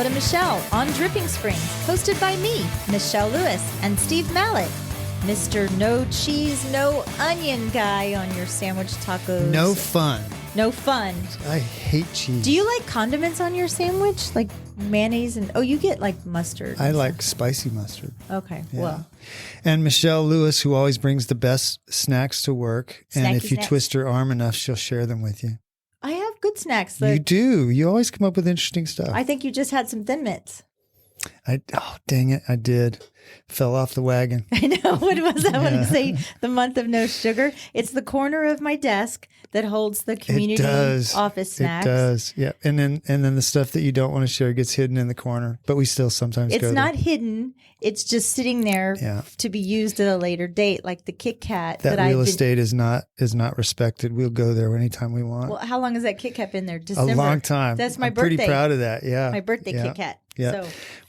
Mallett and Michelle on Dripping Springs, hosted by me, Michelle Lewis, and Steve Mallett, Mr. No Cheese, No Onion guy on your sandwich tacos. No fun. No fun. I hate cheese. Do you like condiments on your sandwich? Like mayonnaise and, you get like mustard. I like spicy mustard. Okay, Yeah. well. And Michelle Lewis, who always brings the best snacks to work. And Snacky if you snacks. twist her arm enough, she'll share them with you. I have good snacks. You do. You always come up with interesting stuff. I think you just had some Thin Mints. Oh, dang it. I did. Fell off the wagon. I know. What was that when I say the month of no sugar? It's the corner of my desk that holds the community office snacks. It does. Yeah. And then the stuff that you don't want to share gets hidden in the corner, but we still sometimes go It's not hidden. It's just sitting there to be used at a later date, like the Kit Kat. That real estate is not respected. We'll go there anytime we want. Well, how long has that Kit Kat been there? December. A long time. That's my I'm birthday. Pretty proud of that. Yeah. My birthday Kit Kat. Yeah. So.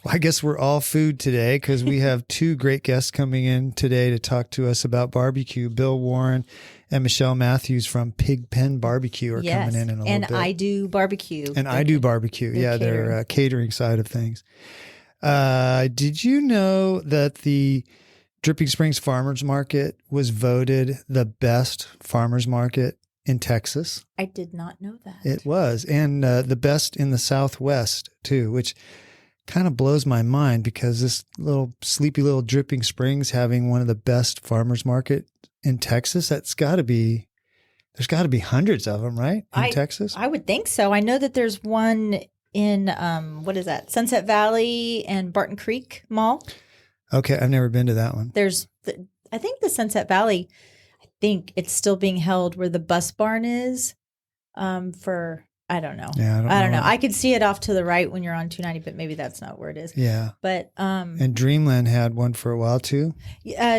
Well, I guess we're all food today because we have two great guests coming in today to talk to us about barbecue. Bill Warren and Michelle Matthews from PIG Pen BBQ are coming in a little bit. And I Do Barbecue. And I Do Barbecue. Yeah, their catering side of things. Did you know that the Dripping Springs Farmers Market was voted the best farmers market in Texas? I did not know that. It was. And the best in the Southwest, too, which kind of blows my mind because this little sleepy little Dripping Springs having one of the best farmers market in Texas, there's got to be hundreds of them, right? In Texas? I would think so. I know that there's one in, what is that? Sunset Valley and Barton Creek Mall. Okay. I've never been to that one. I think the Sunset Valley, I think it's still being held where the bus barn is, I don't know. Yeah, I don't know. I could see it off to the right when you're on 290, but maybe that's not where it is. Yeah. But and Dreamland had one for a while too.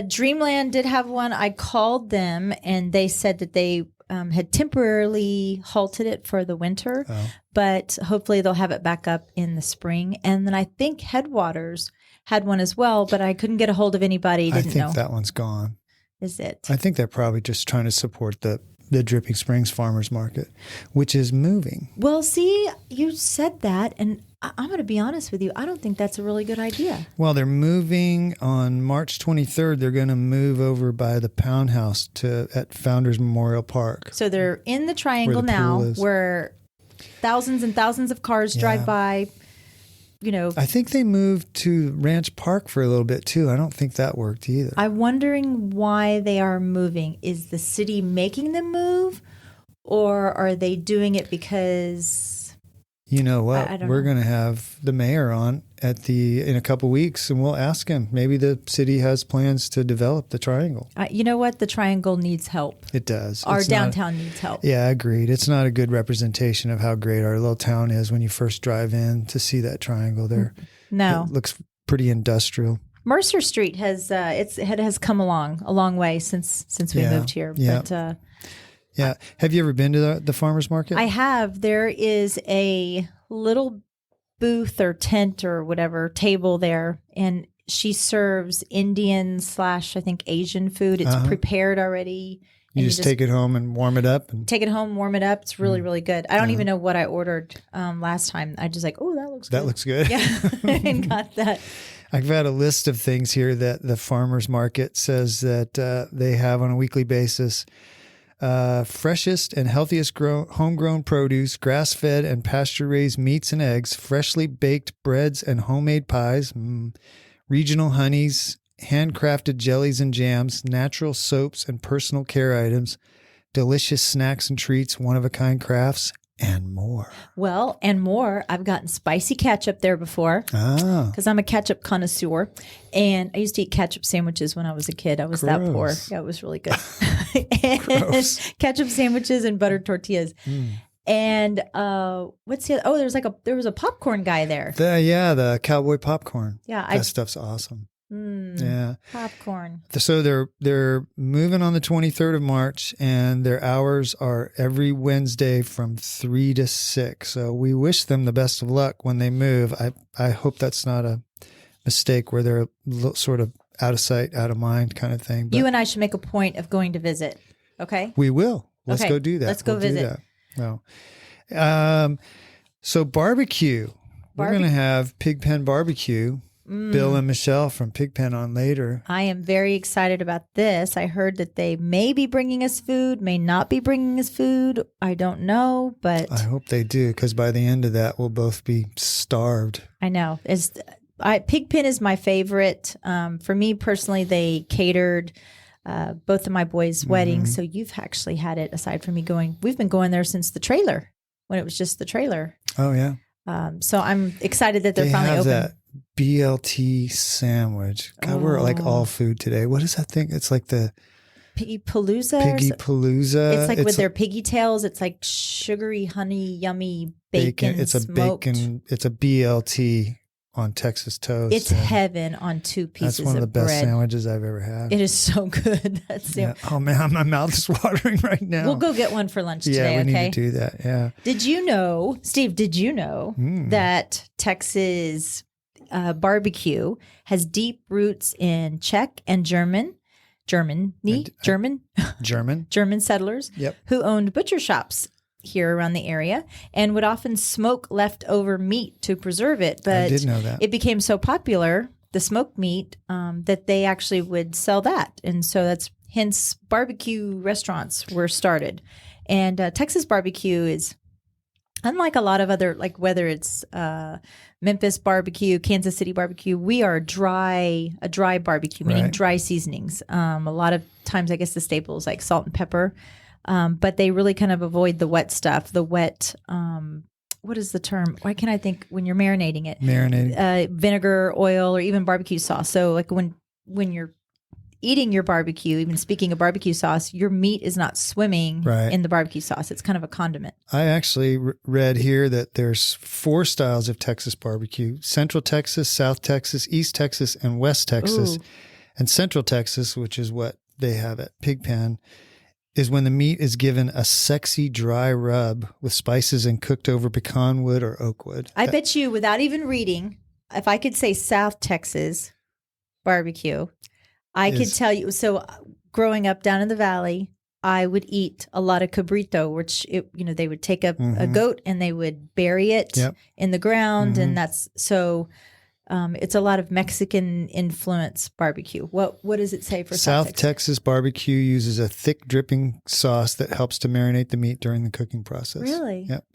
Dreamland did have one. I called them and they said that they had temporarily halted it for the winter, but hopefully they'll have it back up in the spring. And then I think Headwaters had one as well, but I couldn't get a hold of anybody. I think that one's gone. Is it? I think they're probably just trying to support the Dripping Springs Farmers Market, which is moving. Well, see, you said that, and I'm going to be honest with you. I don't think that's a really good idea. Well, they're moving on March 23rd. They're going to move over by the Pound House at Founders Memorial Park. So they're in the triangle now where thousands and thousands of cars drive by. You know, I think they moved to Ranch Park for a little bit too. I don't think that worked either. I'm wondering why they are moving. Is the city making them move, or are they doing it because? You know what? We're going to have the mayor on in a couple weeks, and we'll ask him. Maybe the city has plans to develop the triangle. You know what? The triangle needs help. It does. Our downtown needs help. Yeah, agreed. It's not a good representation of how great our little town is when you first drive in to see that triangle there. No. It looks pretty industrial. Mercer Street has has come along a long way since we moved here. Yeah. But, yeah. Have you ever been to the farmers market? I have. There is a little booth or tent or whatever table there, and she serves Indian / I think Asian food. It's prepared already. You just take it home and warm it up. Take it home, warm it up. It's really, really good. I don't even know what I ordered last time. I just like, that looks good. That looks good. Yeah, and got that. I've got a list of things here that the farmers market says that they have on a weekly basis. Freshest and healthiest homegrown produce, grass-fed and pasture-raised meats and eggs, freshly baked breads and homemade pies, regional honeys, handcrafted jellies and jams, natural soaps and personal care items, delicious snacks and treats, one-of-a-kind crafts, and more. Well, and more. I've gotten spicy ketchup there before because I'm a ketchup connoisseur. And I used to eat ketchup sandwiches when I was a kid. I was that poor. Yeah, it was really good. And ketchup sandwiches and buttered tortillas. And what's the other? There was a popcorn guy there. The cowboy popcorn. Yeah. That stuff's awesome. Yeah. Popcorn. So they're moving on the 23rd of March, and their hours are every Wednesday from 3 to 6. So we wish them the best of luck when they move. I hope that's not a mistake where they're sort of out of sight, out of mind kind of thing. But you and I should make a point of going to visit. Okay. We will. Let's go do that. Let's go visit. No. So barbecue. We're going to have Pig Pen BBQ. Bill and Michelle from Pig Pen on later. I am very excited about this. I heard that they may be bringing us food, may not be bringing us food. I don't know, but I hope they do, because by the end of that, we'll both be starved. I know. Pig Pen is my favorite. For me personally, they catered both of my boys' weddings, so you've actually had it aside from me going. We've been going there since the trailer, when it was just the trailer. Oh, yeah. So I'm excited that they're finally have open. That BLT sandwich. God, we're like all food today. What is that thing? It's like the Piggy Palooza. Piggy Palooza. It's like with their piggy tails. It's like sugary, honey, yummy bacon. It's a smoked. bacon. It's a BLT on Texas toast. It's heaven on two pieces of bread. That's one of the best sandwiches I've ever had. It is so good. Oh man, my mouth is watering right now. We'll go get one for lunch today. Yeah, we okay? need to do that. Yeah. Did you know, Steve? Did you know that Texas barbecue has deep roots in Czech and German settlers who owned butcher shops here around the area and would often smoke leftover meat to preserve it. But I did know that. It became so popular, the smoked meat, that they actually would sell that. And so hence barbecue restaurants were started. And Texas barbecue is unlike a lot of other, like whether it's Memphis barbecue, Kansas City barbecue, we are a dry barbecue, meaning dry seasonings. A lot of times, I guess the staple is like salt and pepper, but they really kind of avoid the wet stuff, what is the term? Why can't I think when you're marinating it? Vinegar, oil, or even barbecue sauce. So like when you're eating your barbecue, even speaking of barbecue sauce, your meat is not swimming in the barbecue sauce. It's kind of a condiment. I actually read here that there's 4 styles of Texas barbecue: Central Texas, South Texas, East Texas, and West Texas. Ooh. And Central Texas, which is what they have at Pig Pen, is when the meat is given a sexy dry rub with spices and cooked over pecan wood or oak wood. I bet you, without even reading, if I could say South Texas barbecue, I could tell you. So growing up down in the valley, I would eat a lot of cabrito, which, they would take a goat and they would bury it in the ground. And that's so it's a lot of Mexican influence barbecue. What does it say for South Texas barbecue uses a thick dripping sauce that helps to marinate the meat during the cooking process. Really? Yep.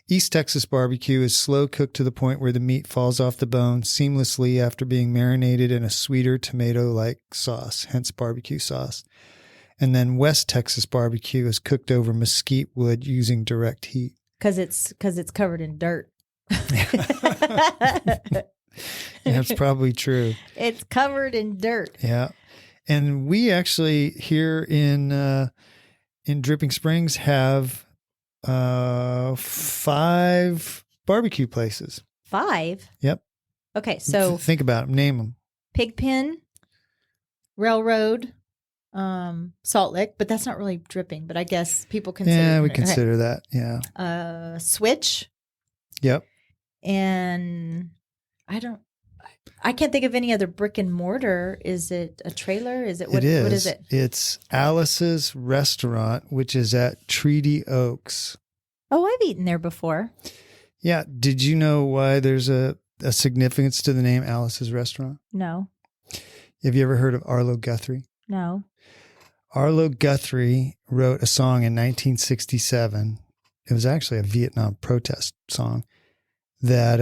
East Texas barbecue is slow cooked to the point where the meat falls off the bone seamlessly after being marinated in a sweeter tomato-like sauce, hence barbecue sauce. And then West Texas barbecue is cooked over mesquite wood using direct heat. Because it's covered in dirt. That's probably true. It's covered in dirt. Yeah. And we actually here in Dripping Springs have 5 barbecue places. 5? Yep. Okay, so think about them. Name them. Pig Pen, Railroad, Salt Lick, but that's not really dripping. But I guess people consider. Yeah, we consider that. Yeah. Switch. Yep. And I can't think of any other brick and mortar. Is it a trailer? Is it what? It is. What is it? It's Alice's Restaurant, which is at Treaty Oaks. Oh, I've eaten there before. Yeah. Did you know why there's a significance to the name Alice's Restaurant? No. Have you ever heard of Arlo Guthrie? No. Arlo Guthrie wrote a song in 1967. It was actually a Vietnam protest song that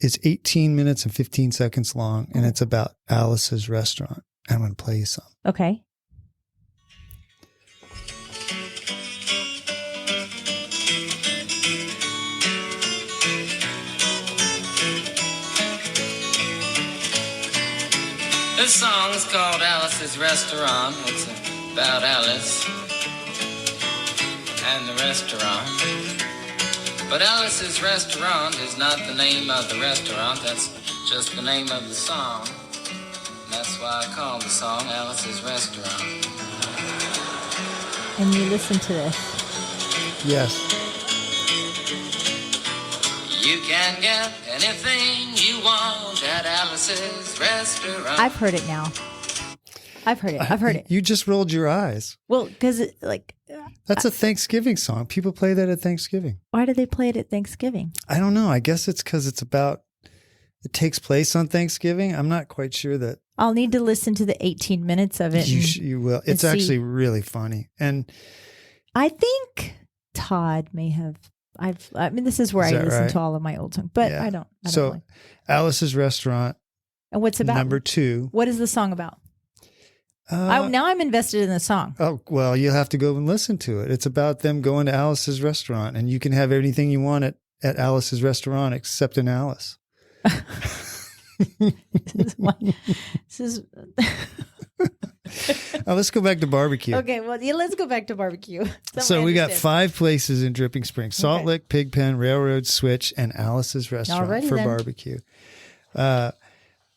is 18 minutes and 15 seconds long, and it's about Alice's Restaurant. I'm going to play you some. Okay. This song is called Alice's Restaurant. It's about Alice and the restaurant. But Alice's Restaurant is not the name of the restaurant. That's just the name of the song. And that's why I call the song Alice's Restaurant. And you listen to this. Yes. You can get anything you want at Alice's Restaurant. I've heard it now. I've heard it. You just rolled your eyes. Well, because that's a Thanksgiving song. People play that at Thanksgiving. Why do they play it at Thanksgiving? I don't know. I guess it's because it's about it takes place on Thanksgiving. I'm not quite sure that I'll need to listen to the 18 minutes of it. you will. It's actually really funny. And I think Todd may have. I mean, this is where I listen to all of my old songs, but I don't. So, really. Alice's Restaurant. And what's about? Number 2. What is the song about? Now I'm invested in the song. Oh, well, you'll have to go and listen to it. It's about them going to Alice's Restaurant, and you can have anything you want at Alice's Restaurant except an Alice. This is Let's go back to barbecue. Okay, well, let's go back to barbecue. So we got 5 places in Dripping Springs: Salt Lick, Pig Pen, Railroad Switch, and Alice's Restaurant for barbecue.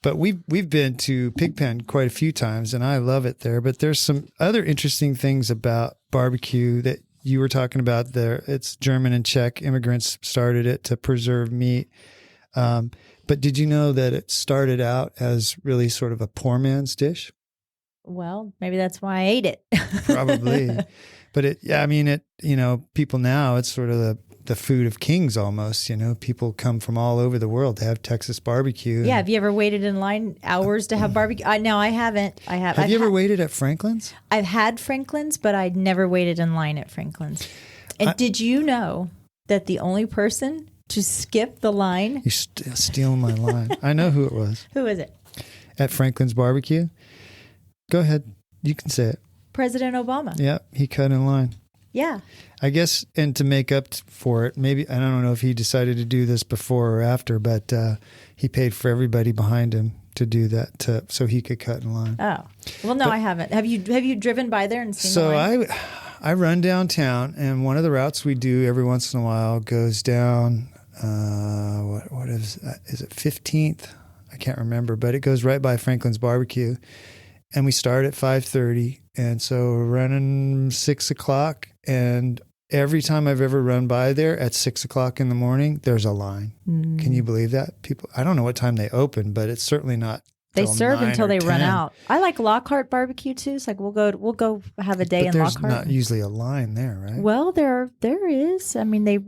But we've been to Pig Pen quite a few times, and I love it there. But there's some other interesting things about barbecue that you were talking about there. It's German and Czech immigrants started it to preserve meat. But did you know that it started out as really sort of a poor man's dish? Well, maybe that's why I ate it. Probably. But people now, it's sort of the food of kings almost. People come from all over the world to have Texas barbecue. Yeah. Have you ever waited in line hours to have barbecue? No, I haven't. Have you ever waited at Franklin's? I've had Franklin's, but I never waited in line at Franklin's. And did you know that the only person to skip the line? You're stealing my line. I know who it was. Who is it? At Franklin's Barbecue. Go ahead. You can say it. President Obama. Yeah, he cut in line. Yeah. I guess, and to make up for it, maybe, I don't know if he decided to do this before or after, but he paid for everybody behind him to do that so he could cut in line. Oh. Well, no, I haven't. Have you driven by there and seen the line? I run downtown, and one of the routes we do every once in a while goes down, what is that? Is it 15th? I can't remember, but it goes right by Franklin's Barbecue. And we start at 5:30, and so we're running 6 o'clock. And every time I've ever run by there at 6 o'clock in the morning, there's a line. Mm. Can you believe that? People, I don't know what time they open, but it's certainly not. They serve until they run out. I like Lockhart Barbecue too. It's like we'll go have a day in Lockhart. There's not usually a line there, right? Well, there is. I mean, they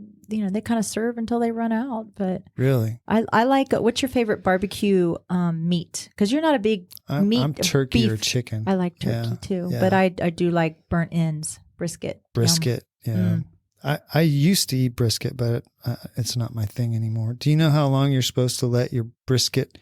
kind of serve until they run out. But really, I like. What's your favorite barbecue meat? Because you're not a big meat. I'm turkey beef. Or chicken. I like turkey too, but I do like burnt ends, brisket. Brisket, yeah. I used to eat brisket, but it's not my thing anymore. Do you know how long you're supposed to let your brisket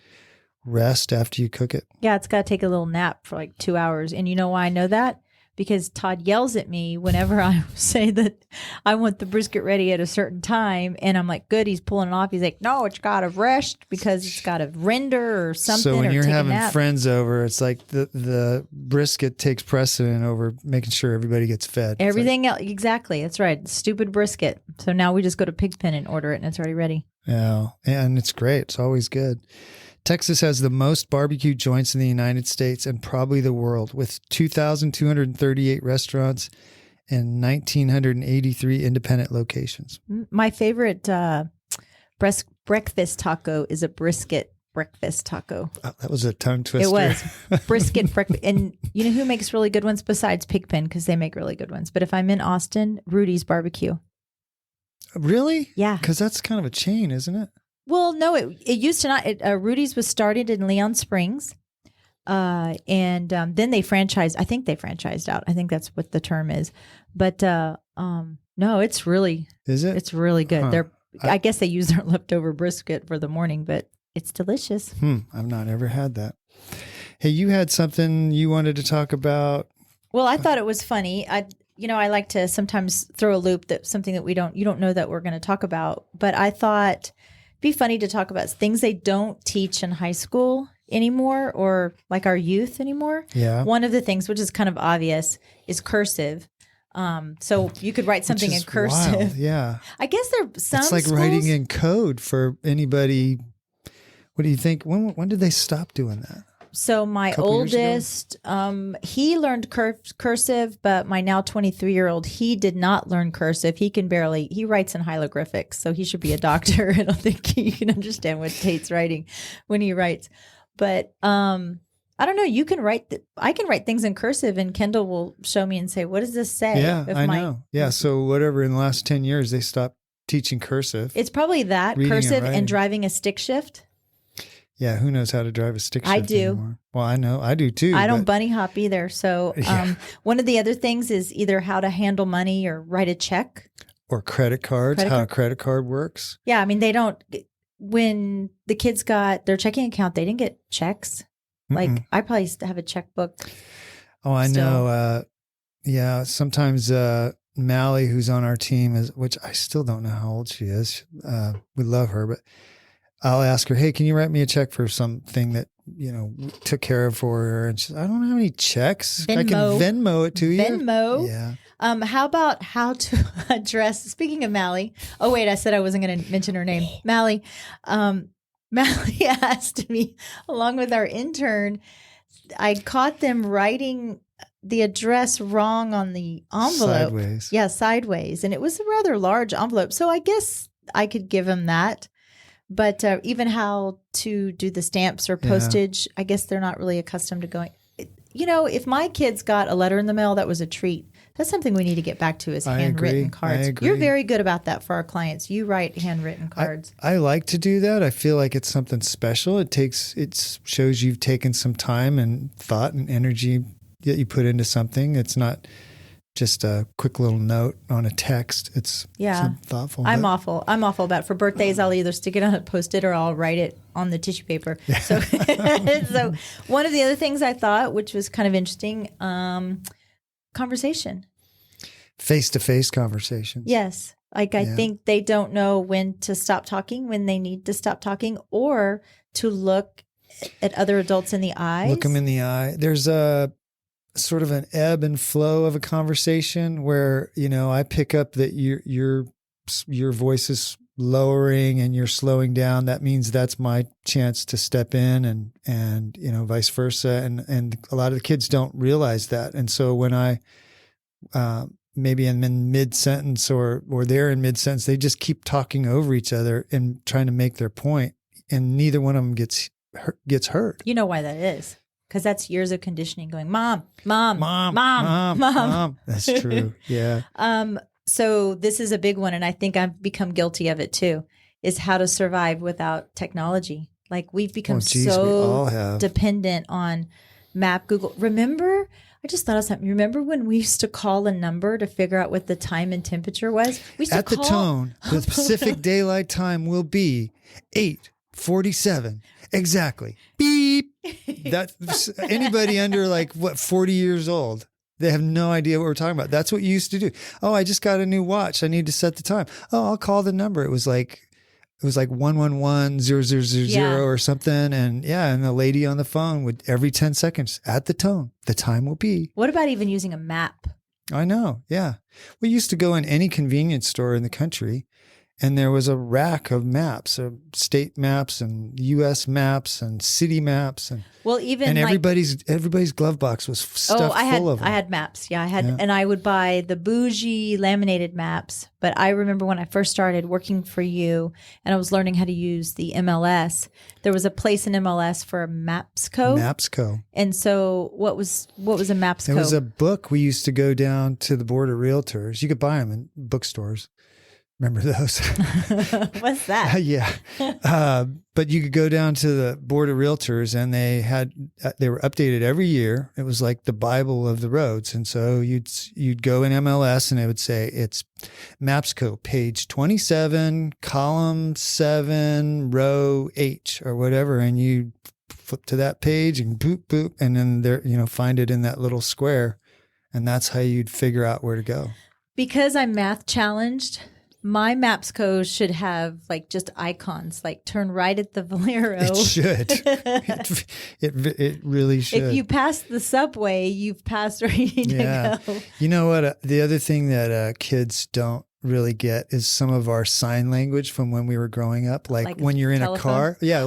rest after you cook it? Yeah, it's got to take a little nap for like 2 hours. And you know why I know that? Because Todd yells at me whenever I say that I want the brisket ready at a certain time. And I'm like, good, he's pulling it off. He's like, no, it's got to rest because it's got to render or something. So when you're having friends over, it's like the brisket takes precedent over making sure everybody gets fed. Everything else. Exactly. That's right. Stupid brisket. So now we just go to Pig Pen and order it and it's already ready. Yeah. And it's great. It's always good. Texas has the most barbecue joints in the United States and probably the world, with 2,238 restaurants and 1,983 independent locations. My favorite breakfast taco is a brisket breakfast taco. Oh, that was a tongue twister. It was. Brisket breakfast. And you know who makes really good ones besides Pig Pen? Because they make really good ones. But if I'm in Austin, Rudy's Barbecue. Really? Yeah. Because that's kind of a chain, isn't it? Well, no, it used to not. Rudy's was started in Leon Springs, and then they franchised. I think they franchised out. I think that's what the term is. But no, it's really is it? It's really good. Huh. I guess they use their leftover brisket for the morning, but it's delicious. I've not ever had that. Hey, you had something you wanted to talk about. Well, I thought it was funny. I like to sometimes throw a loop that something that you don't know that we're going to talk about, but I thought be funny to talk about things they don't teach in high school anymore or like our youth anymore. Yeah. One of the things, which is kind of obvious, is cursive. So you could write something in cursive. Wild. Yeah. I guess some it's like schools, writing in code for anybody. What do you think? When did they stop doing that? So my oldest, he learned cursive, but my now 23-year-old, he did not learn cursive. He writes in hieroglyphics, so he should be a doctor. I don't think he can understand what Tate's writing when he writes. But I don't know. You can I can write things in cursive, and Kendall will show me and say, "What does this say?" Yeah, I know. Yeah, so whatever in the last 10 years they stopped teaching cursive. It's probably that cursive and driving a stick shift. Yeah, who knows how to drive a stick shift I do. anymore? Well, I know. I do too. I don't but- bunny hop either. So one of the other things is either how to handle money or write a check. Or credit cards, how a credit card works. Yeah, I mean, they don't, when the kids got their checking account, they didn't get checks. Like I probably used to have a checkbook. Oh, I know. Yeah, sometimes Mally, who's on our team, which I still don't know how old she is. We love her, but I'll ask her, hey, can you write me a check for something that, took care of for her? And she's, I don't have any checks. I can Venmo it to you. Venmo? Yeah. How about how to address, speaking of Mally, oh wait, I said I wasn't going to mention her name. Mally. Mally asked me, along with our intern, I caught them writing the address wrong on the envelope. Sideways. Yeah, sideways. And it was a rather large envelope. So I guess I could give them that. But even how to do the stamps or postage, I guess they're not really accustomed to going. If my kids got a letter in the mail, that was a treat. That's something we need to get back to is handwritten cards. I agree. You're very good about that for our clients. You write handwritten cards. I like to do that. I feel like it's something special. It shows you've taken some time and thought and energy that you put into something. It's not just a quick little note on a text. It's thoughtful. I'm awful about it. For birthdays, I'll either stick it on a Post-it or I'll write it on the tissue paper. Yeah. So one of the other things I thought, which was kind of interesting, conversation. Face-to-face conversations. Yes. I think they don't know when to stop talking, when they need to stop talking, or to look at other adults in the eyes. Look them in the eye. There's a sort of an ebb and flow of a conversation where, I pick up that your voice is lowering and you're slowing down. That means that's my chance to step in and vice versa. And a lot of the kids don't realize that. And so when I, maybe I'm in mid-sentence or they're in mid-sentence, they just keep talking over each other and trying to make their point, and neither one of them gets heard. You know why that is? Because that's years of conditioning going, mom. That's true. Yeah. So this is a big one, and I think I've become guilty of it too, is how to survive without technology. Like we've become dependent on Map, Google. Remember, I just thought of something. Remember when we used to call a number to figure out what the time and temperature was? We used At the tone, the Pacific Daylight Time will be 8:47 exactly. Beep. That anybody under 40 years old, they have no idea what we're talking about. That's what you used to do. Oh, I just got a new watch. I need to set the time. Oh, I'll call the number. It was like 111-0000 or something. And and the lady on the phone would every 10 seconds at the tone, the time will be. What about even using a map? I know. Yeah. We used to go in any convenience store in the country, and there was a rack of maps, of state maps and U.S. maps and city maps, and everybody's glove box was stuffed full of them. I had maps. Yeah, I had, and I would buy the bougie laminated maps. But I remember when I first started working for you, and I was learning how to use the MLS. There was a place in MLS for Mapsco. Mapsco. And so, what was a Mapsco? It was a book. We used to go down to the Board of Realtors. You could buy them in bookstores. Remember those? What's that? Yeah. But you could go down to the Board of Realtors, and they were updated every year. It was like the Bible of the roads. And so you'd go in MLS, and it would say it's Mapsco, page 27, column 7, row H or whatever. And you flip to that page and boop, boop. And then there, find it in that little square. And that's how you'd figure out where to go. Because I'm math challenged, my Mapsco should have just icons, turn right at the Valero. It should. It really should. If you pass the subway, you've passed where you need to go. You know what? The other thing that kids don't really get is some of our sign language from when we were growing up. Like when you're in telephone? A car. Yeah.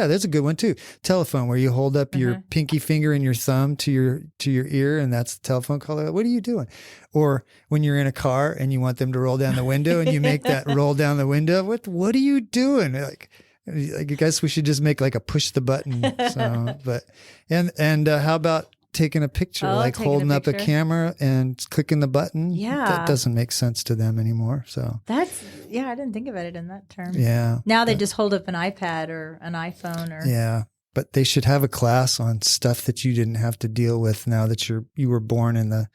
That's a good one too. Telephone, where you hold up your pinky finger and your thumb to your ear, and that's the telephone call. What are you doing? Or when you're in a car and you want them to roll down the window and you make that roll down the window. What are you doing? I guess we should just make a push the button. So, how about taking a picture, like taking a holding up a picture. camera and clicking the button. Yeah. That doesn't make sense to them anymore. So I didn't think about it in that term. yeah. Now they just hold up an iPad or an iPhone or. Yeah. But they should have a class on stuff that you didn't have to deal with now that you were born in the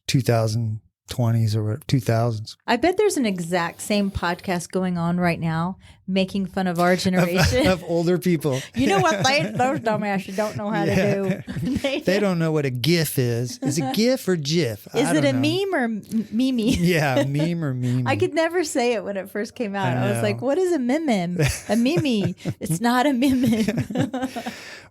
2020s or 2000s. I bet there's an exact same podcast going on right now making fun of our generation. Of older people. You know what? Those dumbasses don't know how to do. They don't know what a GIF is. Is it GIF or GIF? Is it a meme or meme? Yeah, meme or meme. I could never say it when it first came out. I was know. like, what is a meme? A meme. It's not a meme.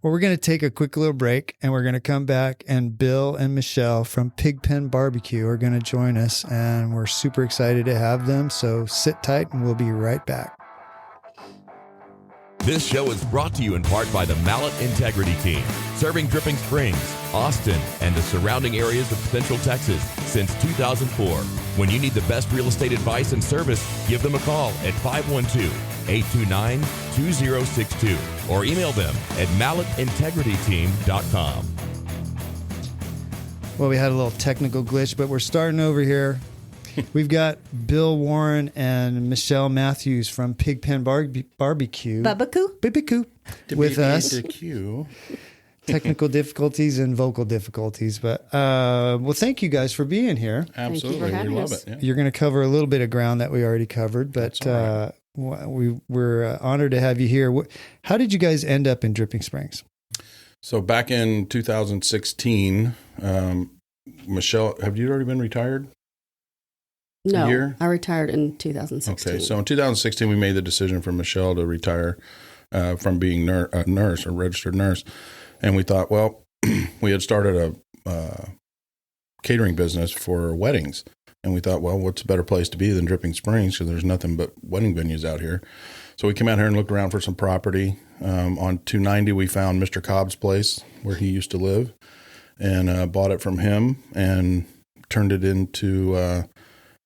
Well, we're going to take a quick little break and we're going to come back, and Bill and Michelle from Pig Pen BBQ are going to join us, and we're super excited to have them. So sit tight and we'll be right back. This show is brought to you in part by the Mallett Integrity Team, serving Dripping Springs, Austin, and the surrounding areas of Central Texas since 2004. When you need the best real estate advice and service, give them a call at 512-829-2062 or email them at mallettintegrityteam.com. Well, we had a little technical glitch, but we're starting over here. We've got Bill Warren and Michelle Matthews from Pig Pen BBQ. BBQ with us. Technical difficulties and vocal difficulties. But, well, thank you guys for being here. Absolutely. We love it. Yeah. You're going to cover a little bit of ground that we already covered, but we're honored to have you here. How did you guys end up in Dripping Springs? So back in 2016, Michelle, have you already been retired? No, I retired in 2016. Okay, so in 2016, we made the decision for Michelle to retire from being a nurse, a registered nurse. And we thought, well, we had started a catering business for weddings. And we thought, well, what's a better place to be than Dripping Springs, because there's nothing but wedding venues out here. So we came out here and looked around for some property. On 290, we found Mr. Cobb's place where he used to live, and bought it from him and turned it into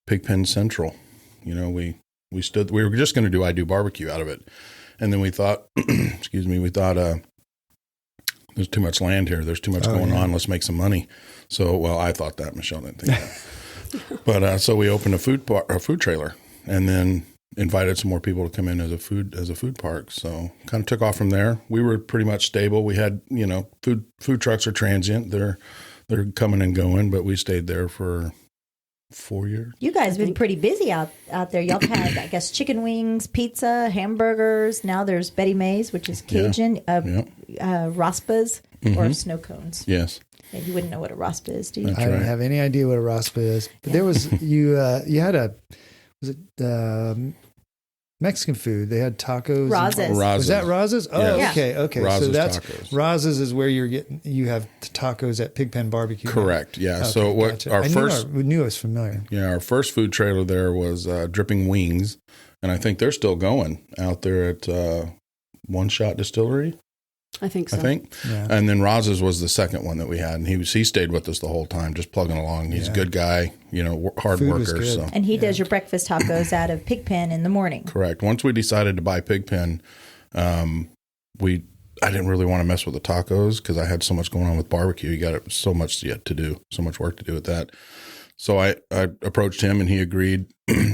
Pig Pen Central. You know, we were just going to do I Do Barbecue out of it. And then we thought, there's too much land here. There's too much going on. Let's make some money. So, well, I thought that. Michelle didn't think that. But so we opened a food trailer, and then invited some more people to come in as a food park. So kind of took off from there. We were pretty much stable. We had, food trucks are transient. They're coming and going, but we stayed there for 4 years. You guys have been pretty busy out there. Y'all had, I guess, chicken wings, pizza, hamburgers. Now there's Betty Mae's, which is Cajun, raspas or snow cones. Yes. And you wouldn't know what a raspa is, do you? That's I don't right. have any idea what a raspa is. But there was you had Mexican food. They had tacos. Razas. Was that Razas? Oh, Yeah. okay. Razas so that's tacos. Razas is where you have tacos at Pig Pen BBQ. Correct. Yeah. Okay, So what gotcha. We knew it was familiar. Yeah, our first food trailer there was Dripping Wings, and I think they're still going out there at One Shot Distillery. I think so. Yeah. And then Raz's was the second one that we had, and he stayed with us the whole time, just plugging along. He's a good guy, hard Food was worker. good. So And he does your breakfast tacos out of Pig Pen in the morning. correct. Once we decided to buy Pig Pen, I didn't really want to mess with the tacos because I had so much going on with barbecue. You got so much yet to do, so much work to do with that. So I approached him, and he agreed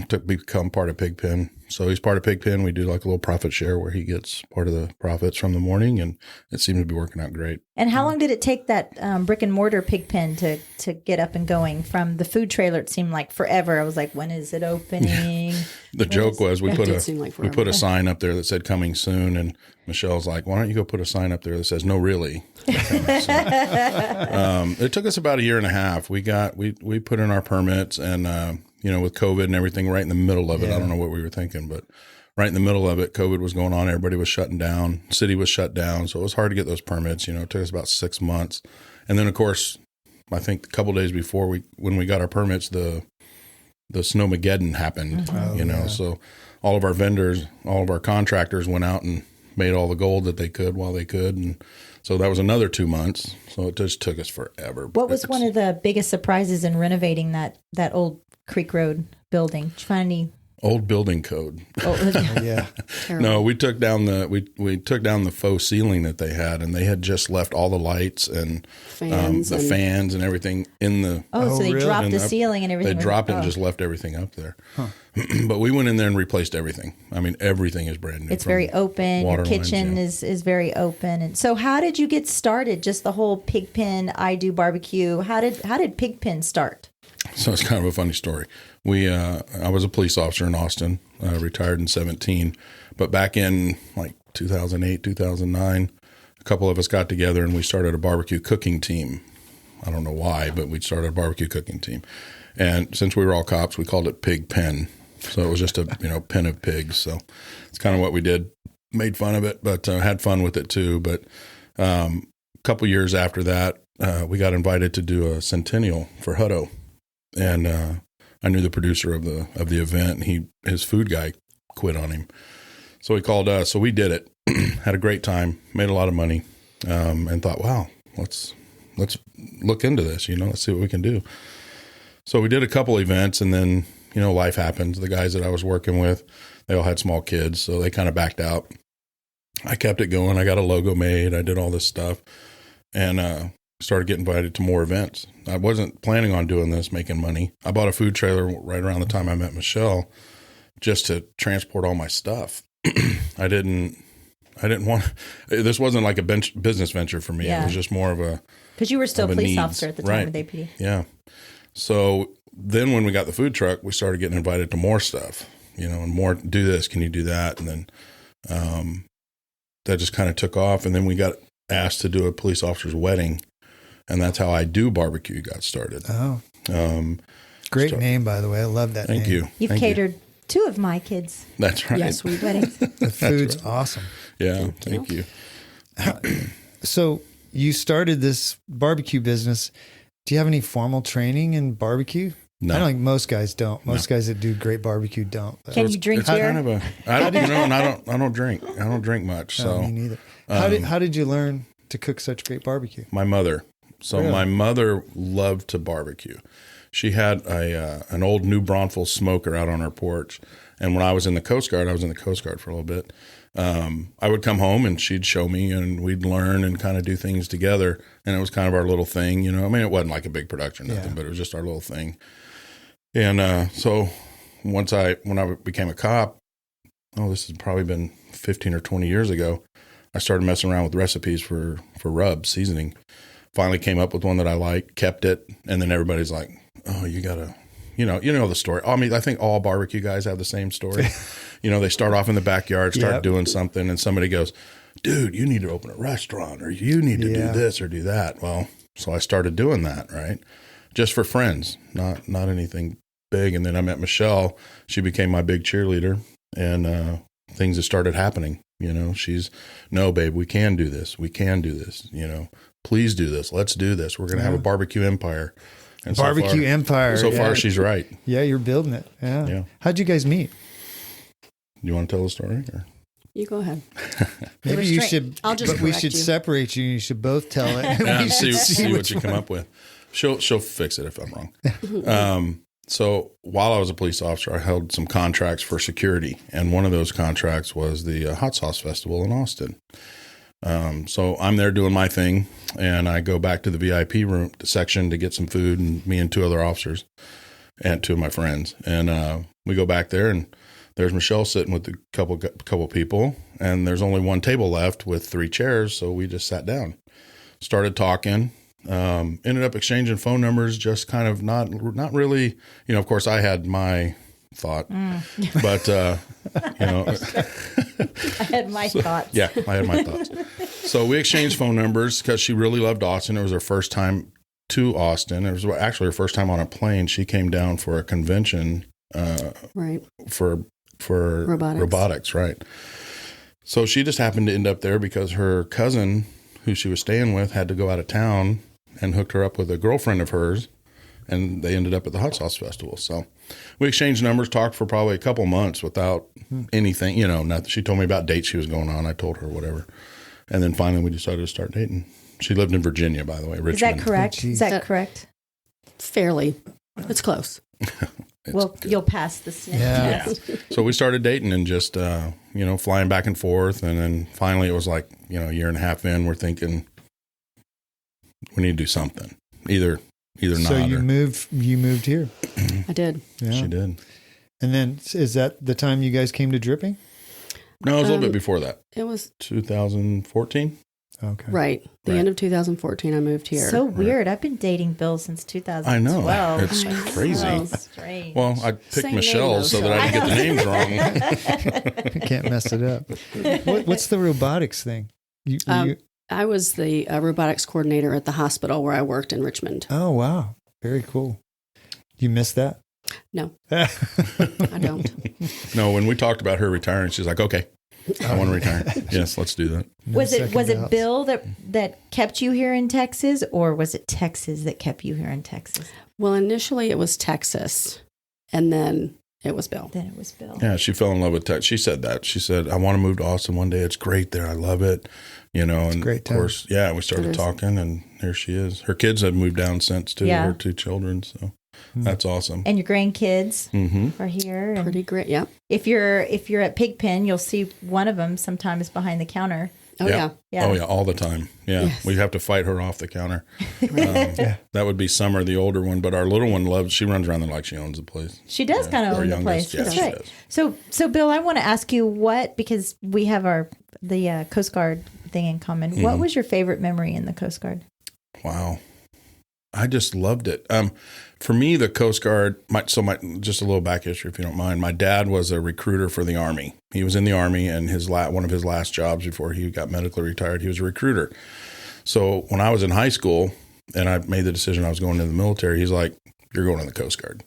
to become part of Pig Pen. So he's part of Pig Pen. We do like a little profit share where he gets part of the profits from the morning, and it seems to be working out great. And how long did it take that brick and mortar Pig Pen to get up and going? From the food trailer, it seemed like forever. I was like, when is it opening? The joke was we put forever. a sign up there that said coming soon, and Michelle's like, why don't you go put a sign up there that says no really? It took us about a year and a half. We put in our permits, and with COVID and everything right in the middle of it. I don't know what we were thinking, but right in the middle of it, COVID was going on. Everybody was shutting down. City was shut down. So it was hard to get those permits. It took us about 6 months. And then, of course, I think a couple of days before when we got our permits, the Snowmageddon happened, So all of our vendors, all of our contractors went out and made all the gold that they could while they could. And so that was another 2 months. So it just took us forever. What was one of the biggest surprises in renovating that old Creek Road building? Did you find any Old building code. Oh, yeah. No, we took down the faux ceiling that they had, and they had just left all the lights and fans and everything in the. So they really? dropped the ceiling and everything. They dropped it and just left everything up there. Huh. But we went in there and replaced everything. I mean, everything is brand new. It's very open. Your kitchen is very open. And so, how did you get started? Just the whole Pig Pen, I Do barbecue. How did Pig Pen start? So it's kind of a funny story. I was a police officer in Austin, retired in 2017, but back in like 2008, 2009, a couple of us got together and we started a barbecue cooking team. I don't know why, but we started a barbecue cooking team. And since we were all cops, we called it Pig Pen. So it was just a pen of pigs. So it's kind of what we did. Made fun of it, but had fun with it too. But a couple years after that, we got invited to do a centennial for Hutto. And I knew the producer of the event, and his food guy quit on him. So he called us. So we did it. Had a great time, made a lot of money, and thought, wow, let's look into this, let's see what we can do. So we did a couple events, and then, life happens. The guys that I was working with, they all had small kids, so they kind of backed out. I kept it going. I got a logo made. I did all this stuff, and started getting invited to more events. I wasn't planning on doing this, making money. I bought a food trailer right around the time I met Michelle just to transport all my stuff. I didn't want, this wasn't like a business venture for me. Yeah. It was just more of a, because you were still a police officer at the time with APD. Yeah. So then when we got the food truck, we started getting invited to more stuff, and more, do this, can you do that? And then that just kind of took off. And then we got asked to do a police officer's wedding. And that's how I Do barbecue got started. Oh, great name, by the way. I love that name. Thank you. You've catered 2 of my kids. That's right. Yes, weddings. The food's awesome. Yeah, thank you. So you started this barbecue business. Do you have any formal training in barbecue? No. I don't think most guys don't. Most guys that do great barbecue don't. Can you drink beer? I don't drink. I don't drink much. So me neither. How did you learn to cook such great barbecue? My mother. So really? My mother loved to barbecue. She had an old New Braunfels smoker out on her porch. And when I was in the Coast Guard, for a little bit. I would come home and she'd show me and we'd learn and kind of do things together. And it was kind of our little thing, I mean, it wasn't like a big production or nothing, but it was just our little thing. And so when I became a cop, this has probably been 15 or 20 years ago, I started messing around with recipes for rubs, seasoning. Finally came up with one that I liked, kept it, and then everybody's like, oh, you gotta, you know the story. I mean, I think all barbecue guys have the same story. They start off in the backyard, start doing something, and somebody goes, dude, you need to open a restaurant, or you need to do this or do that. Well, so I started doing that, right? Just for friends, not anything big. And then I met Michelle. She became my big cheerleader, and things have started happening. She's, no, babe, we can do this. We can do this. Please do this. Let's do this. We're going to have a barbecue empire. And empire. So far, she's right. Yeah, you're building it. Yeah. How'd you guys meet? You want to tell the story? Or? You go ahead. Maybe you should. We should separate you. You should both tell it. And see what you come up with. She'll fix it if I'm wrong. So while I was a police officer, I held some contracts for security, and one of those contracts was the Hot Sauce Festival in Austin. So I'm there doing my thing, and I go back to the VIP room section to get some food, and me and 2 other officers and 2 of my friends, and we go back there, and there's Michelle sitting with a couple people, and there's only one table left with 3 chairs, so we just sat down, started talking. Ended up exchanging phone numbers, just kind of not really, of course I had my thought, but, I had my thoughts. Yeah, I had my thoughts. So we exchanged phone numbers because she really loved Austin. It was her first time to Austin. It was actually her first time on a plane. She came down for a convention, right. For robotics. Right. So she just happened to end up there because her cousin, who she was staying with, had to go out of town, and hooked her up with a girlfriend of hers, and they ended up at the Hot Sauce Festival. So we exchanged numbers, talked for probably a couple months without anything, nothing. She told me about dates she was going on. I told her whatever. And then finally we decided to start dating. She lived in Virginia, by the way, Richmond. Is that correct? Is that correct? Fairly. It's close. Well, you'll pass the sniff Yeah. test. So we started dating and just, flying back and forth. And then finally it was like, a year and a half in, we're thinking we need to do something. Either not. So you moved here. I did. Yeah. She did. And then is that the time you guys came to Dripping? No, it was a little bit before that. It was 2014. Okay. right. The end of 2014, I moved here. So weird. I've been dating Bill since 2012. I know. It's crazy. So strange. Well, I picked Same name, Michelle though, so so that I didn't get the names wrong. You can't mess it up. What's the robotics thing? I was the robotics coordinator at the hospital where I worked in Richmond. Oh, wow. Very cool. You missed that? No, I don't. No, when we talked about her retiring, she's like, okay, I want to retire. Yes, let's do that. No was it second Bill that kept you here in Texas, or was it Texas that kept you here in Texas? Well, initially it was Texas, and then it was Bill. Then it was Bill. Yeah, she fell in love with Texas. She said that. She said, I want to move to Austin one day. It's great there. I love it. And great of town. course, we started talking, and here she is. Her kids have moved down since, too. Yeah. Her 2 children, so that's awesome. And your grandkids Mm-hmm. are here. And Pretty great. Yeah. if you're at Pig Pen, you'll see one of them sometimes behind the counter. Oh, yeah. Yeah. Oh, yeah, all the time. Yeah. Yes. We have to fight her off the counter. That would be Summer, the older one, but our little one she runs around there like she owns the place. She does kind of Our own the youngest, place. yeah, That's she right. does. So Bill, I want to ask you because we have the Coast Guard thing in common. Mm-hmm. What was your favorite memory in the Coast Guard? Wow. I just loved it. For me, the Coast Guard, just a little back history, if you don't mind. My dad was a recruiter for the Army. He was in the Army, and one of his last jobs before he got medically retired, he was a recruiter. So when I was in high school and I made the decision I was going into the military, he's like, you're going to the Coast Guard.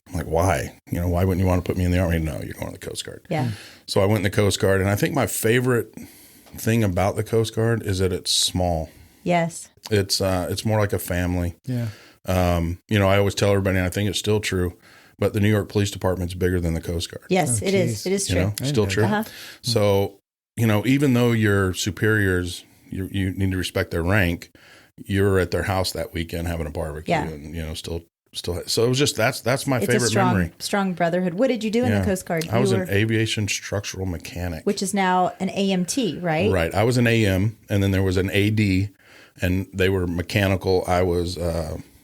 I'm like, why? Why wouldn't you want to put me in the Army? No, you're going to the Coast Guard. Yeah. So I went in the Coast Guard, and I think my favorite thing about the Coast Guard is that it's small. Yes. It's more like a family. Yeah. I always tell everybody, and I think it's still true, but the New York Police Department's bigger than the Coast Guard. Yes, Oh, it is. geez. It is true. Still true. Uh-huh. So, even though your superiors, you need to respect their rank, you're at their house that weekend having a barbecue, Yeah. and still. So it was just that's my It's favorite a strong, memory. strong brotherhood. What did you do in the Coast Guard? I was an aviation structural mechanic, which is now an AMT, right? Right. I was an AM, and then there was an AD, and they were mechanical. I was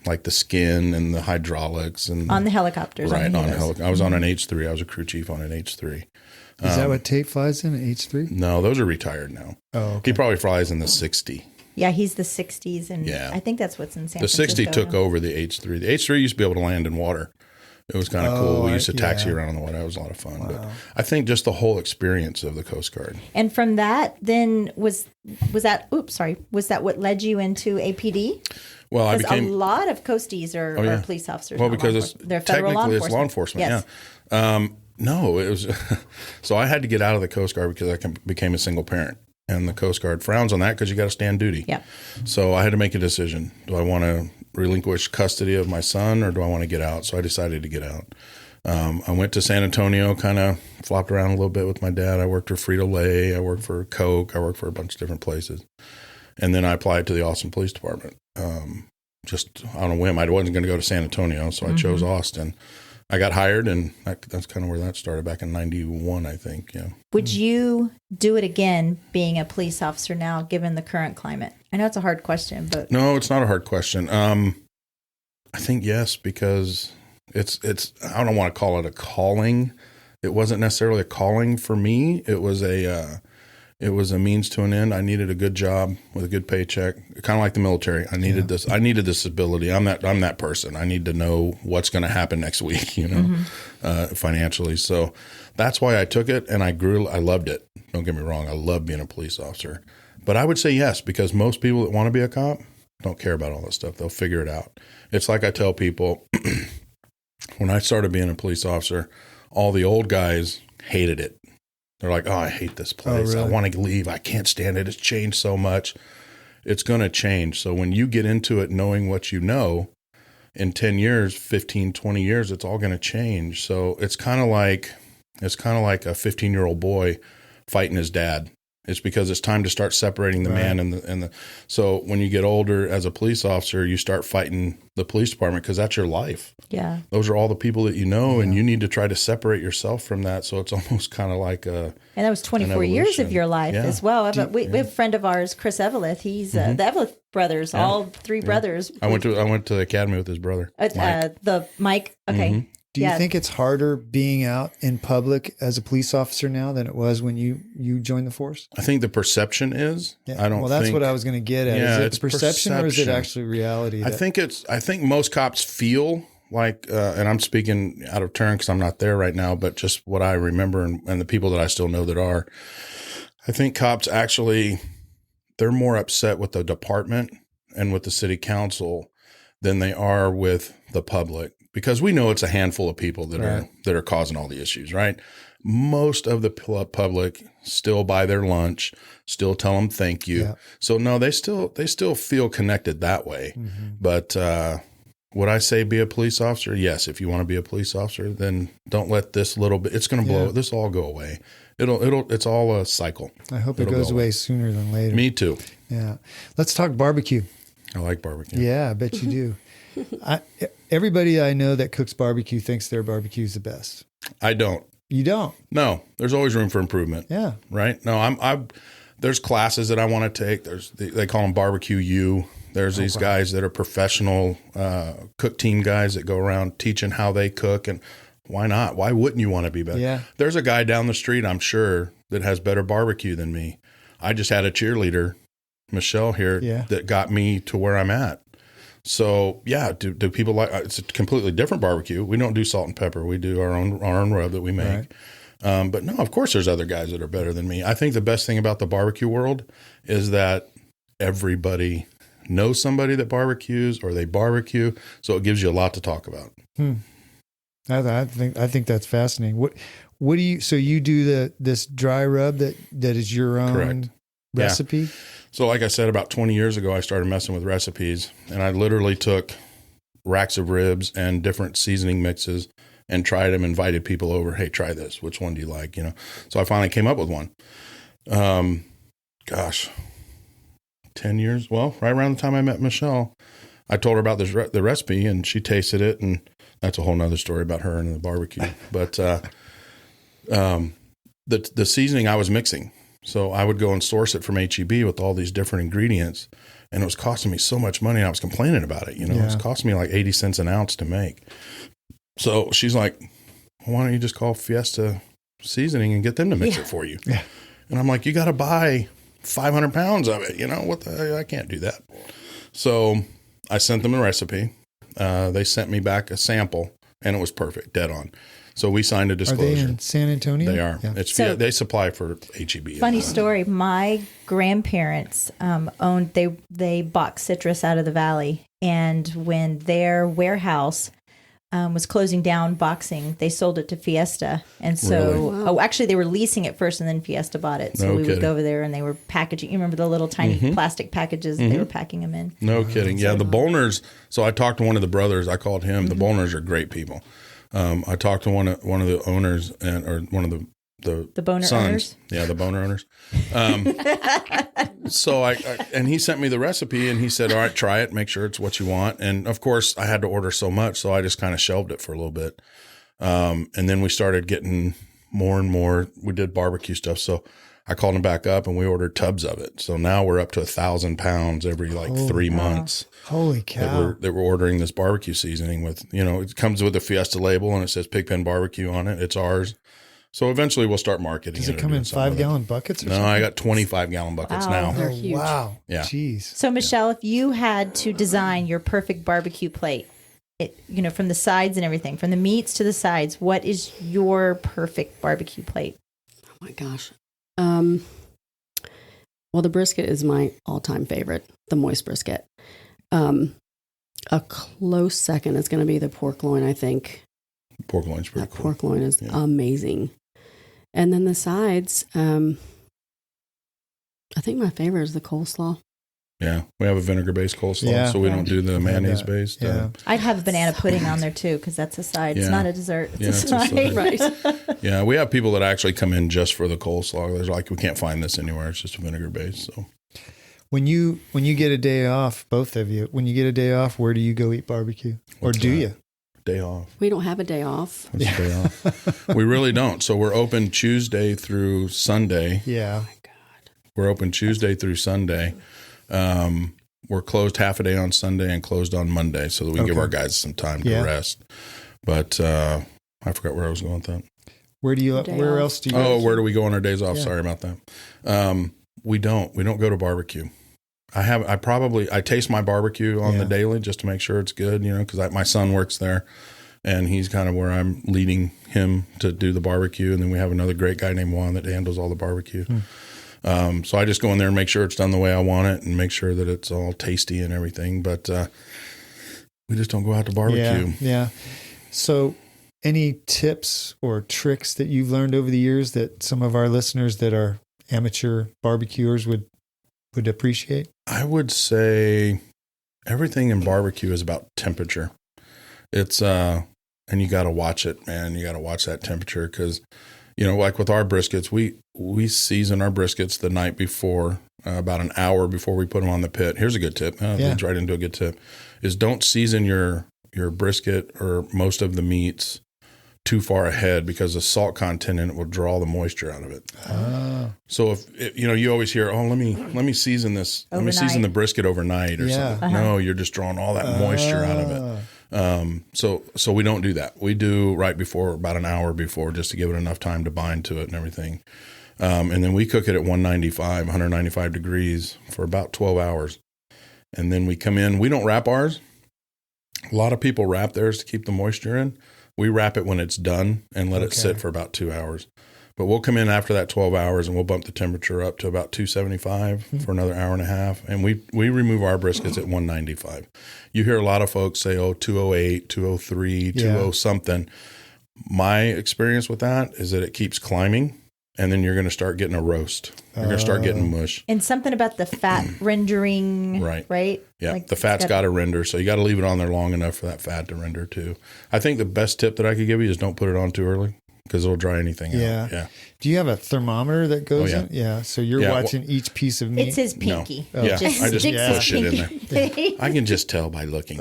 like the skin and the hydraulics and On the helicopters. right on on the helicopter. I was on an H3. I was a crew chief on an H3. Is that what Tate flies in, H3? No, those are retired now. Oh, okay. He probably flies in the 60. Yeah, he's the 60s, and Yeah. I think that's what's in San The 60 Francisco took now. over the H3. The H3 used to be able to land in water. It was kind of cool. We used to taxi yeah. around on the water. That was a lot of fun. But I think just the whole experience of the Coast Guard. And from that, then was that what led you into APD? Well, I Because became a lot of coasties are police officers. well not because law it's enforcement. They're federal law technically enforcement. it's law enforcement. Yes. Yeah. No, it was so I had to get out of the Coast Guard because I became a single parent, and the Coast Guard frowns on that because you got to stand duty. Yeah. So I had to make a decision. Do I want to relinquish custody of my son, or do I want to get out? So I decided to get out. I went to San Antonio, kind of flopped around a little bit with my dad. I worked for Frito-Lay. I worked for Coke. I worked for a bunch of different places. And then I applied to the Austin Police Department. Just on a whim. I wasn't going to go to San Antonio, so I chose Austin. I got hired, and that's kind of where that started back in 91, I think. Yeah. Would you do it again being a police officer now, given the current climate? I know it's a hard question, but No, it's not a hard question. I think yes, because it's I don't want to call it a calling. It wasn't necessarily a calling for me. It was a means to an end. I needed a good job with a good paycheck, kind of like the military. I needed this. I needed this stability. I'm that person. I need to know what's going to happen next week, financially. So that's why I took it, and I grew. I loved it. Don't get me wrong. I love being a police officer. But I would say yes, because most people that want to be a cop don't care about all that stuff. They'll figure it out. It's like I tell people, when I started being a police officer, all the old guys hated it. They're like, oh, I hate this place. really? I want to leave. I can't stand it. It's changed so much. It's going to change. So when you get into it knowing what you know, in 10 years, 15, 20 years, it's all going to change. So it's kind of like a 15-year-old boy fighting his dad. It's because it's time to start separating the man and the. So when you get older as a police officer, you start fighting the police department because that's your life. Yeah. Those are all the people that you know, and you need to try to separate yourself from that. So it's almost kind of like a. And that was 24 years of your life as well. We have a friend of ours, Chris Eveleth. He's the Eveleth brothers, all three brothers. I went to the academy with his brother. Mike. Okay. Do you think it's harder being out in public as a police officer now than it was when you joined the force? I think the perception is. Yeah. I don't. Well, that's what I was going to get at. Yeah, is it the perception or is it actually reality? I think most cops feel like, and I'm speaking out of turn because I'm not there right now, but just what I remember and the people that I still know that are, I think cops actually, they're more upset with the department and with the city council than they are with the public. Because we know it's a handful of people that are causing all the issues, right? Most of the public still buy their lunch, still tell them thank you. Yeah. So no, they still feel connected that way. Mm-hmm. But would I say be a police officer? Yes. If you want to be a police officer, then don't let this little bit. It's going to blow. This will all go away. It's all a cycle. I hope it goes away sooner than later. Me too. Yeah. Let's talk barbecue. I like barbecue. Yeah, I bet you do. Everybody I know that cooks barbecue thinks their barbecue is the best. I don't. You don't? No, there's always room for improvement. Yeah. Right? No, there's classes that I want to take. They call them barbecue U. There's these guys that are professional cook team guys that go around teaching how they cook, and why not? Why wouldn't you want to be better? Yeah. There's a guy down the street, I'm sure, that has better barbecue than me. I just had a cheerleader, Michelle here, that got me to where I'm at. So yeah, do people like? It's a completely different barbecue. We don't do salt and pepper. We do our own rub that we make. Right. But no, of course, there's other guys that are better than me. I think the best thing about the barbecue world is that everybody knows somebody that barbecues or they barbecue, so it gives you a lot to talk about. I think that's fascinating. What do you? So you do this dry rub that is your own recipe? Yeah. So like I said, about 20 years ago, I started messing with recipes, and I literally took racks of ribs and different seasoning mixes and tried them, invited people over. Hey, try this. Which one do you like? So I finally came up with one. 10 years. Well, right around the time I met Michelle, I told her about the recipe, and she tasted it, and that's a whole nother story about her and the barbecue. But the seasoning I was mixing. So I would go and source it from H-E-B with all these different ingredients, and it was costing me so much money. And I was complaining about it. It was costing me like 80 cents an ounce to make. So she's like, why don't you just call Fiesta Seasoning and get them to mix it for you? Yeah. And I'm like, you got to buy 500 pounds of it. What the hell? I can't do that. So I sent them a recipe. They sent me back a sample, and it was perfect, dead on. So we signed a disclosure. Are they in San Antonio? They are. Yeah. They supply for H-E-B. Funny story. My grandparents owned. They bought citrus out of the valley, and when their warehouse was closing down boxing, they sold it to Fiesta. And so, actually, they were leasing it first, and then Fiesta bought it. So we would go over there, and they were packaging. You remember the little tiny plastic packages? They were packing them in. No kidding. Yeah, the Bolners. So I talked to one of the brothers. I called him. The Bolners are great people. I talked to one of the owners or one of the boner sons. owners. Yeah, the boner owners. So and he sent me the recipe, and he said, "All right, try it. Make sure it's what you want." And of course, I had to order so much, so I just kind of shelved it for a little bit. And then we started getting more and more. We did barbecue stuff, so I called him back up, and we ordered tubs of it. So now we're up to 1,000 pounds every 3 months. Holy cow! That we're ordering this barbecue seasoning with. It comes with a Fiesta label, and it says Pig Pen BBQ on it. It's ours. So eventually we'll start marketing. Does it come in 5-gallon buckets? Or something? I got 25-gallon buckets now. They're huge. Wow! Yeah. Jeez. So Michelle, if you had to design your perfect barbecue plate, from the sides and everything, from the meats to the sides, what is your perfect barbecue plate? Oh my gosh. Well, the brisket is my all-time favorite, the moist brisket. A close second is going to be the pork loin, I think. Pork loin's pretty cool. Pork loin is amazing. And then the sides, I think my favorite is the coleslaw. Yeah, we have a vinegar-based coleslaw, Yeah. so we don't do the mayonnaise-based. Yeah. I'd have banana pudding on there too, because that's a side. It's Yeah. not a dessert. It's Yeah, a it's a side. side. Right. Yeah, we have people that actually come in just for the coleslaw. They're like, we can't find this anywhere. It's just vinegar-based. So When you get a day off, both of you, when you get a day off, where do you go eat barbecue? What's or do that? you? Day off. We don't have a day off. What's the day off? We really don't. So we're open Tuesday through Sunday. Yeah. We're open Tuesday through Sunday. We're closed half a day on Sunday and closed on Monday so that we can give our guys some time to rest. But I forgot where I was going with that. Where else do you Oh, go? where do we go on our days off? Yeah. Sorry about that. We don't go to barbecue. I taste my barbecue on the daily just to make sure it's good, because my son works there and he's kind of where I'm leading him to do the barbecue. And then we have another great guy named Juan that handles all the barbecue. So I just go in there and make sure it's done the way I want it and make sure that it's all tasty and everything. But we just don't go out to barbecue. Yeah. So any tips or tricks that you've learned over the years that some of our listeners that are amateur barbecuers would appreciate? I would say everything in barbecue is about temperature. It's, and you got to watch it, man. You got to watch that temperature because, like with our briskets, we season our briskets the night before, about an hour before we put them on the pit. Here's a good tip. Leads right into a good tip is don't season your brisket or most of the meats too far ahead because the salt content in it will draw the moisture out of it. So if you always hear, let me season this, Overnight. let me season the brisket overnight or something. No, you're just drawing all that moisture out of it. So we don't do that. We do right before, about an hour before, just to give it enough time to bind to it and everything. And then we cook it at 195 degrees for about 12 hours. And then we come in, we don't wrap ours. A lot of people wrap theirs to keep the moisture in. We wrap it when it's done and let it sit for about 2 hours. But we'll come in after that 12 hours and we'll bump the temperature up to about 275 for another hour and a half. And we remove our briskets at 195. You hear a lot of folks say, 208, 203, 20 something. My experience with that is that it keeps climbing and then you're going to start getting a roast. You're going to start getting mush. And something about the fat rendering, right? Yeah, Like the fat's got to render, so you got to leave it on there long enough for that fat to render too. I think the best tip that I could give you is don't put it on too early because it'll dry anything out. Yeah. Do you have a thermometer that goes yeah. in? Yeah. So you're watching each piece of meat. It's his pinky. No. Yeah, I just push it in there. there. I can just tell by looking.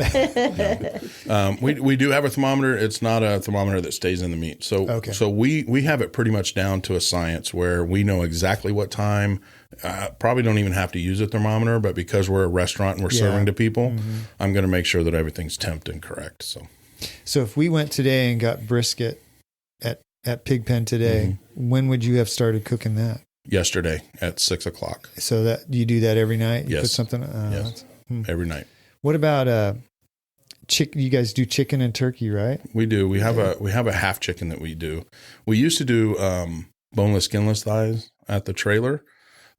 No. We do have a thermometer. It's not a thermometer that stays in the meat. So we have it pretty much down to a science where we know exactly what time. Probably don't even have to use a thermometer, but because we're a restaurant and we're serving to people, I'm going to make sure that everything's temped and correct. So if we went today and got brisket at Pig Pen today, when would you have started cooking that? Yesterday at 6:00. So that you do that every night? You yes. Put something. Yes. Every night. What about chicken? You guys do chicken and turkey, right? We do. We have a half chicken that we do. We used to do boneless, skinless thighs at the trailer,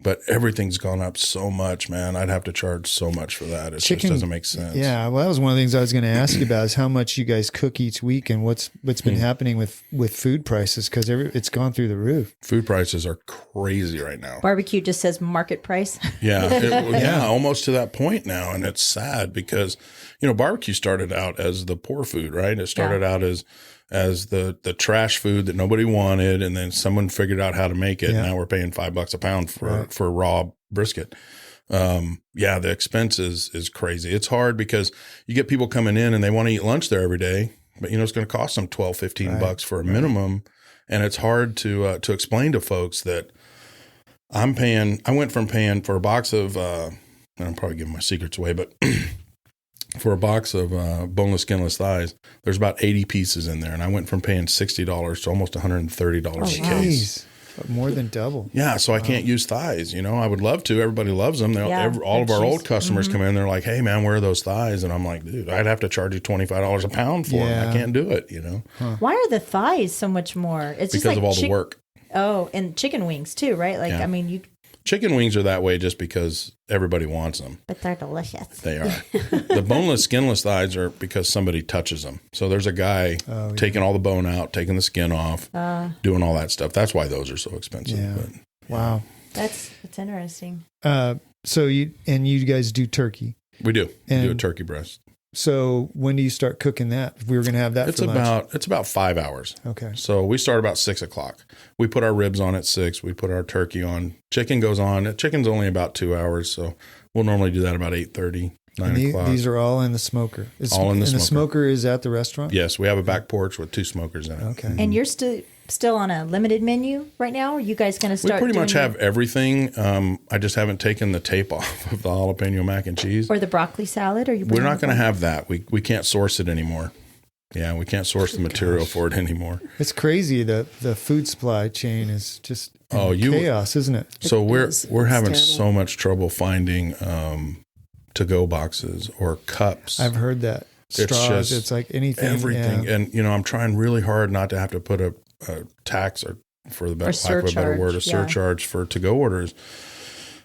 but everything's gone up so much, man. I'd have to charge so much for that. It just doesn't make sense. Yeah, well, that was one of the things I was going to ask you about is how much you guys cook each week and what's been happening with food prices because it's gone through the roof. Food prices are crazy right now. Barbecue just says market price. Yeah, almost to that point now, and it's sad because barbecue started out as the poor food, right? It started out as the trash food that nobody wanted, and then someone figured out how to make it. And now we're paying $5 a pound for raw brisket. The expense is crazy. It's hard because you get people coming in and they want to eat lunch there every day, but it's going to cost them $12-15 for a minimum. And it's hard to explain to folks that I went from paying for a box of, I'm probably giving my secrets away, but for a box of boneless, skinless thighs, there's about 80 pieces in there. And I went from paying $60 to almost $130 a case. More than double. Yeah, so I can't use thighs. I would love to. Everybody loves them. All of our old customers come in. They're like, "Hey, man, where are those thighs?" And I'm like, "Dude, I'd have to charge you $25 a pound for them. I can't do it." Why are the thighs so much more? It's because just like of all the work. Oh, and chicken wings too, right? Like, I mean, chicken wings are that way just because everybody wants them. But they're delicious. They are. The boneless, skinless thighs are because somebody touches them. So there's a guy taking all the bone out, taking the skin off, doing all that stuff. That's why those are so expensive. Yeah. Wow. That's interesting. So you guys do turkey. We do. We do a And- turkey breast. So when do you start cooking that? If we were going to have that for lunch. It's about 5 hours. Okay. So we start about 6 o'clock. We put our ribs on at 6. We put our turkey on. Chicken goes on. Chicken's only about 2 hours. So we'll normally do that about 8:30, 9 o'clock. These are all in the smoker. All in the and smoker. the smoker is at the restaurant? Yes, we have a back porch with 2 smokers in it. Okay. And you're still on a limited menu right now? Or are you guys going to We start pretty much doing have everything. I just haven't taken the tape off of the jalapeno mac and cheese. or the broccoli salad? Or you We're not going to have that. We can't source it anymore. Yeah, we can't source the material for it anymore. It's crazy. The food supply chain is just you- chaos, isn't it? So we're It's having terrible. so much trouble finding to-go boxes or cups. I've heard that. Straws, it's like anything. Everything. Yeah. And, I'm trying really hard not to have to put a tax or for the lack of a better word, a surcharge for to-go orders.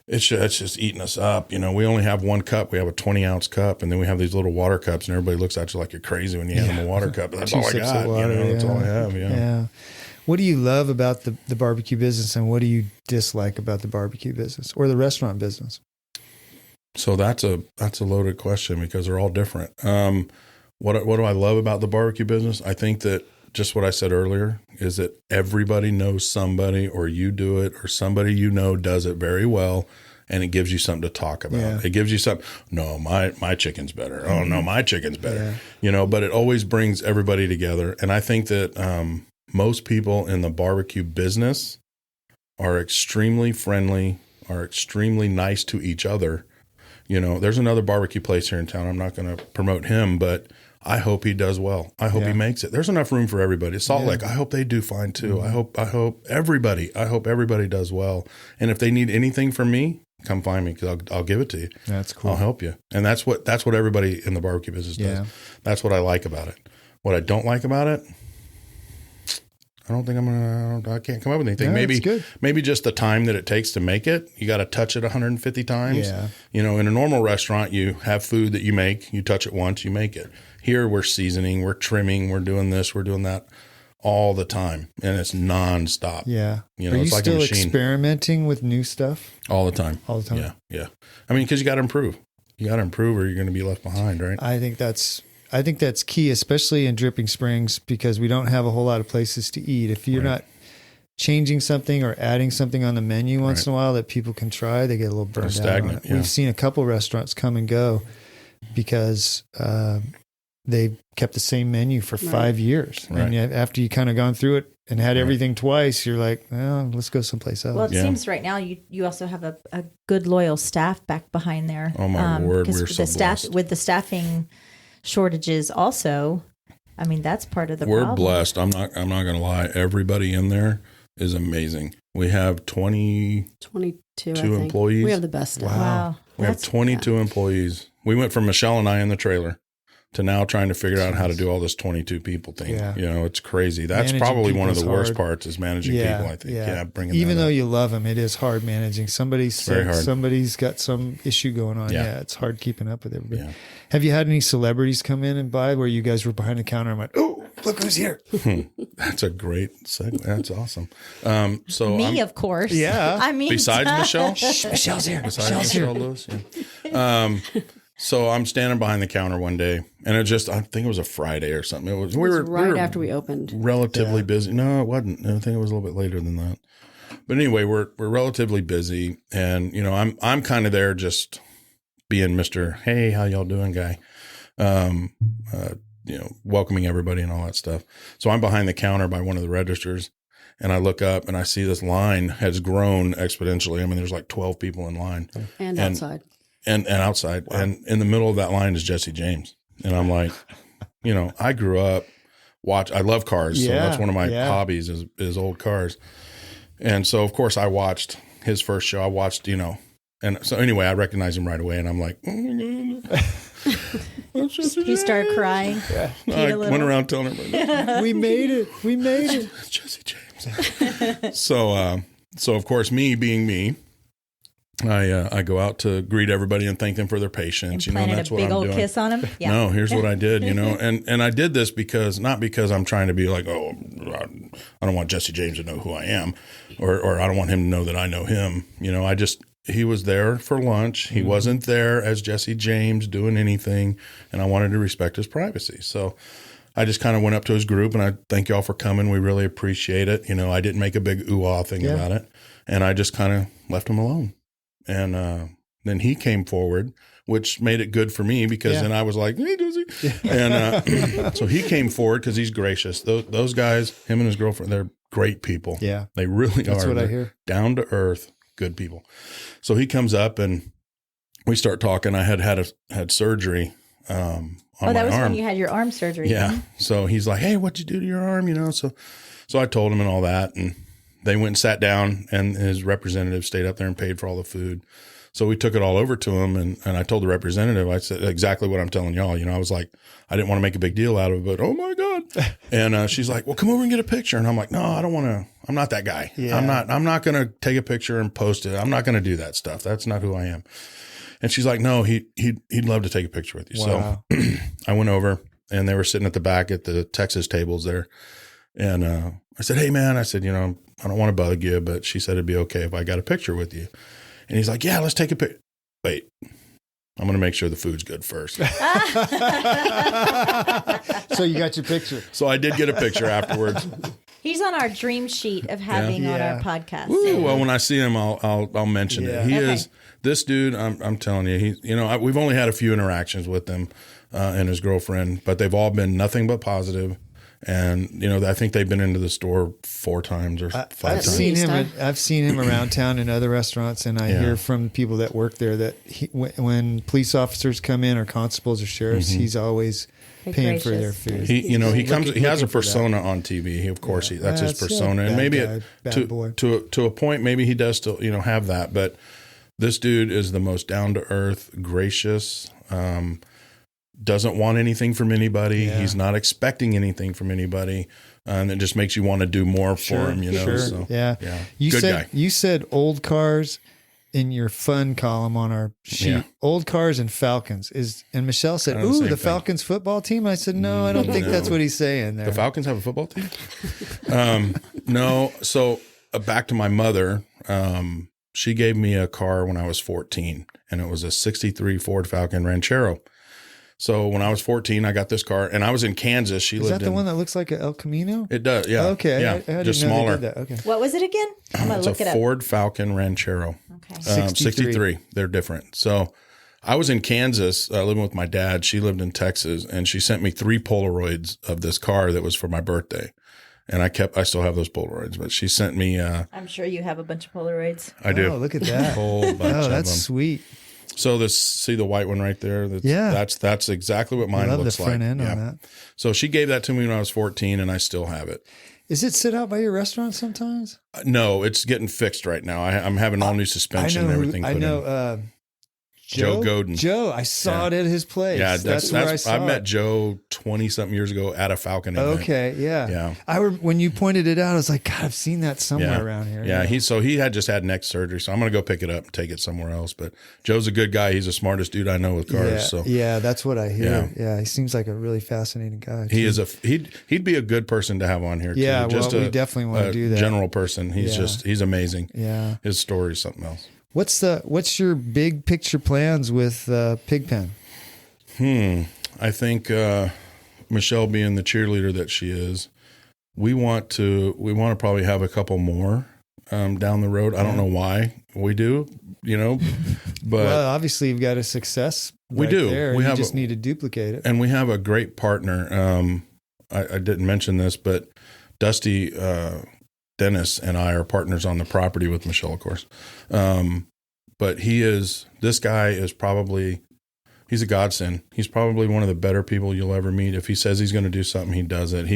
It's just eating us up. We only have one cup. We have a 20-ounce cup, and then we have these little water cups, and everybody looks at you like you're crazy when you hand them a water cup. That's 2 all I sips of got. water, That's all I have. Yeah. What do you love about the barbecue business, and what do you dislike about the barbecue business or the restaurant business? So that's a loaded question because they're all different. What do I love about the barbecue business? I think that just what I said earlier is that everybody knows somebody, or you do it, or somebody does it very well, and it gives you something to talk about. Yeah. It gives you something. No, my chicken's better. Oh no, my chicken's better. But it always brings everybody together, and I think that most people in the barbecue business are extremely friendly, are extremely nice to each other. There's another barbecue place here in town. I'm not going to promote him, but I hope he does well. I hope he makes it. There's enough room for everybody. Salt Lake, I hope they do fine too. Mm-hmm. I hope everybody does well. And if they need anything from me, come find me because I'll give it to you. That's cool. I'll help you. And that's what everybody in the barbecue business does. Yeah. That's what I like about it. What I don't like about it, I can't come up with anything. No, Maybe just the time that it takes to make it. You got to touch it 150 times. Yeah. In a normal restaurant, you have food that you make, you touch it once, you make it. Here we're seasoning, we're trimming, we're doing this, we're doing that all the time. And it's nonstop. Yeah. Are you it's like still a machine. Experimenting with new stuff? All the time. All the time. Yeah. Yeah. Because you got to improve. You got to improve or you're going to be left behind, right? I think that's key, especially in Dripping Springs, because we don't have a whole lot of places to eat. If you're not changing something or adding something on the menu once in a while that people can try, they get a little burned out. Stagnant. Yeah. We've seen a couple restaurants come and go because they've kept the same menu for 5 years. Right. And yet after you kind of gone through it and had everything twice, you're like, well, let's go someplace else. Well, it seems right now you also have a good loyal staff back behind there. Oh my word, we're so blessed. With the staffing shortages also, that's part of the We're problem. blessed. I'm not going to lie. Everybody in there is amazing. We have 22 I think. employees. We have the best staff. Wow. We have 22 employees. We went from Michelle and I in the trailer to now trying to figure out how to do all this 22 people thing. Yeah. It's crazy. That's Managing probably one of the people is worst hard. parts is managing people, I think. Yeah. Bringing Even that though up. you love them, it is hard managing. Somebody's sick, very hard. somebody's got some issue going on. Yeah. Yeah, it's hard keeping up with everybody. Yeah. Have you had any celebrities come in and buy where you guys were behind the counter and went, oh, look who's here? That's a great segment. That's awesome. So Me, of course. Yeah. besides Michelle, Michelle's here. besides Michelle Lewis, yeah. So I'm standing behind the counter one day, and I think it was a Friday or something. We were after we opened. relatively busy. No, it wasn't. I think it was a little bit later than that. But anyway, we're relatively busy, and I'm kind of there just being Mr. Hey, how y'all doing, guy. Welcoming everybody and all that stuff. So I'm behind the counter by one of the registers, and I look up and I see this line has grown exponentially. There's like 12 people in line, And outside. and outside, and in the middle of that line is Jesse James, and I'm like, I grew up I love cars, so that's one of my hobbies is old cars, and so of course I watched his first show. I watched, and so anyway, I recognized him right away, and I'm like, You started crying. I went around telling everybody, We made it. We made it. it's Jesse James. So of course, me being me, I go out to greet everybody and thank them for their patience. And planted that's a what big I'm old doing. kiss on him. Yeah. No, here's what I did, and I did this not because I'm trying to be like, oh, I don't want Jesse James to know who I am, or I don't want him to know that I know him. he was there for lunch. He wasn't there as Jesse James doing anything, and I wanted to respect his privacy. So I just kind of went up to his group, and I thank y'all for coming. We really appreciate it. You know, I didn't make a big ooh-ah thing about it, and I just kind of left him alone. And then he came forward, which made it good for me because then I was like, hey, does he? Yeah. And so he came forward because he's gracious. Those guys, him and his girlfriend, they're great people. Yeah. They really That's are. what I They're hear. Down to earth, good people. So he comes up and we start talking. I had surgery on my that was arm. when you had your arm surgery. Yeah. didn't So he's like, hey, what'd you do to your arm? You know, so I told him and all that. And they went and sat down, and his representative stayed up there and paid for all the food. So we took it all over to him, and I told the representative, I said exactly what I'm telling y'all. You know, I was like, I didn't want to make a big deal out of it, but oh my God. And she's like, well, come over and get a picture. And I'm like, no, I don't want to. I'm not that guy. Yeah. I'm not going to take a picture and post it. I'm not going to do that stuff. That's not who I am. And she's like, no, he'd love to take a picture with you. Wow. So I went over, and they were sitting at the back at the Texas tables there. And I said, hey, man, I said, you know, I don't want to bug you, but she said it'd be okay if I got a picture with you. And he's like, yeah, let's take a picture. Wait, I'm going to make sure the food's good first. So you got your picture. So I did get a picture afterwards. He's on our dream sheet of having on our podcast. Woo, well, when I see him, I'll mention it. He is this dude. I'm telling you, we've only had a few interactions with him and his girlfriend, but they've all been nothing but positive. And I think they've been into the store 4 times or 5 I've times. I've seen him around town in other restaurants, and I hear from the people that work there that when police officers come in or constables or sheriffs, he's always paying for their food. He has a persona on TV. Of course, that's his persona, and maybe to a point, maybe he does still have that. But this dude is the most down to earth, gracious. Doesn't want anything from anybody. Yeah. He's not expecting anything from anybody. And it just makes you want to do more for him, Sure. So, yeah. Good guy. You said old cars in your fun column on our sheet. Yeah. Old cars and Falcons. And Michelle said, ooh, the Falcons football team? I said, no, I don't think that's what he's saying there. The Falcons have a football team? No. So back to my mother. She gave me a car when I was 14, and it was a 63 Ford Falcon Ranchero. So when I was 14, I got this car, and I was in Kansas. Is that the one that looks like an El Camino? It does, yeah. Okay, yeah. I didn't just know smaller. They did that. Okay. What was it again? I'm gonna look it up. It's a Ford Falcon Ranchero. Okay. 63. They're different. So I was in Kansas living with my dad. She lived in Texas, and she sent me 3 Polaroids of this car that was for my birthday. And I still have those Polaroids, but she sent me. I'm sure you have a bunch of Polaroids. I do. Oh, look at that. A whole bunch of them. That's sweet. So see the white one right there? That's exactly what mine looks like. I love the front end on that. So she gave that to me when I was 14, and I still have it. Is it sit out by your restaurant sometimes? No, it's getting fixed right now. I'm having all new suspension and everything put in. Joe Godin. Joe, I saw it at his place. Yeah, that's where I saw it. I met Joe 20-something years ago at a Falcon event. Okay, yeah. When you pointed it out, I was like, God, I've seen that somewhere around here. Yeah, he had just had neck surgery, so I'm going to go pick it up and take it somewhere else. But Joe's a good guy. He's the smartest dude I know with cars. Yeah, that's what I hear. Yeah, he seems like a really fascinating guy. He is he'd be a good person to have on here. Yeah, too. Just we definitely want to do that. General person. He's amazing. Yeah, his story is something else. What's your big picture plans with Pig Pen? I think Michelle, being the cheerleader that she is, we want to probably have a couple more down the road. I don't know why we do, but obviously you've got a success. We do. There. We just need to duplicate it, and we have a great partner. I didn't mention this, but Dusty. Dennis and I are partners on the property with Michelle, of course. But this guy is he's a godsend. He's probably one of the better people you'll ever meet. If he says he's going to do something, he does it.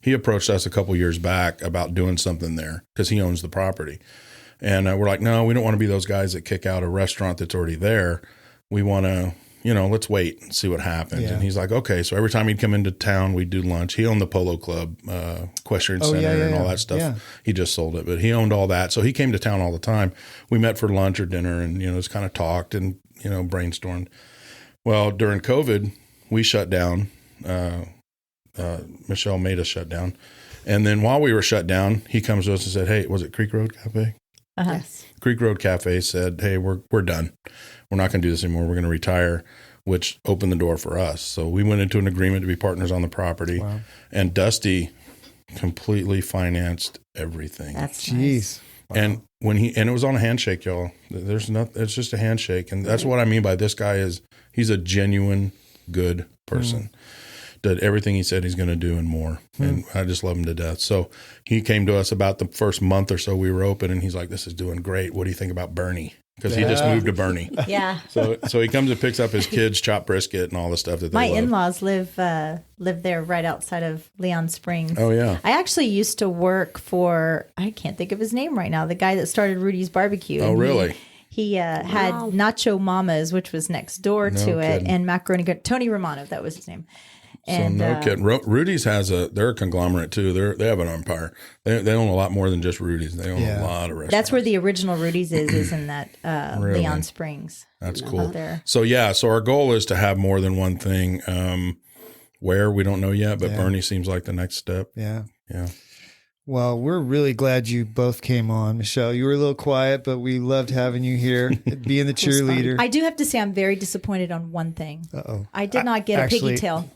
He approached us a couple years back about doing something there because he owns the property. And we're like, no, we don't want to be those guys that kick out a restaurant that's already there. We want to, let's wait and see what happens. Yeah. And he's like, okay. So every time he'd come into town, we'd do lunch. He owned the Polo Club, Equestrian Center and all that stuff. Yeah. He just sold it, but he owned all that. So he came to town all the time. We met for lunch or dinner and, just kind of talked and, brainstormed. Well, during COVID, we shut down. Michelle made us shut down. And then while we were shut down, he comes to us and said, hey, was it Creek Road Cafe? Yes. Creek Road Cafe said, hey, we're done. We're not going to do this anymore. We're going to retire, which opened the door for us. So we went into an agreement to be partners on the property. Wow. And Dusty completely financed everything. That's Jeez. nice. And it was on a handshake, y'all. It's just a handshake. And that's what I mean by this guy he's a genuine good person. Did everything he said he's going to do and more. And I just love him to death. So he came to us about the first month or so we were open, and he's like, this is doing great. What do you think about Bernie? Because he just moved to Bernie. Yeah. So he comes and picks up his kids, chopped brisket and all the stuff that they My love. in-laws live there right outside of Leon Springs. Oh, yeah. I actually used to work for, I can't think of his name right now, the guy that started Rudy's Barbecue. Oh, And really? He had Nacho Mamas, which was next door to it, kidding. and Macaroni. Tony Romano, that was his name. And, so no kidding. Rudy's they're a conglomerate too. They have an empire. They own a lot more than just Rudy's. They own a lot of restaurants. that's where the original Rudy's is in that Really? Leon Springs. That's Out cool. there. So our goal is to have more than one thing. Where we don't know yet, but Bernie seems like the next step. Yeah. Yeah. Well, we're really glad you both came on, Michelle. You were a little quiet, but we loved having you here, being the cheerleader. I do have to say I'm very disappointed on one thing. Uh-oh. I did not get a piggy tail.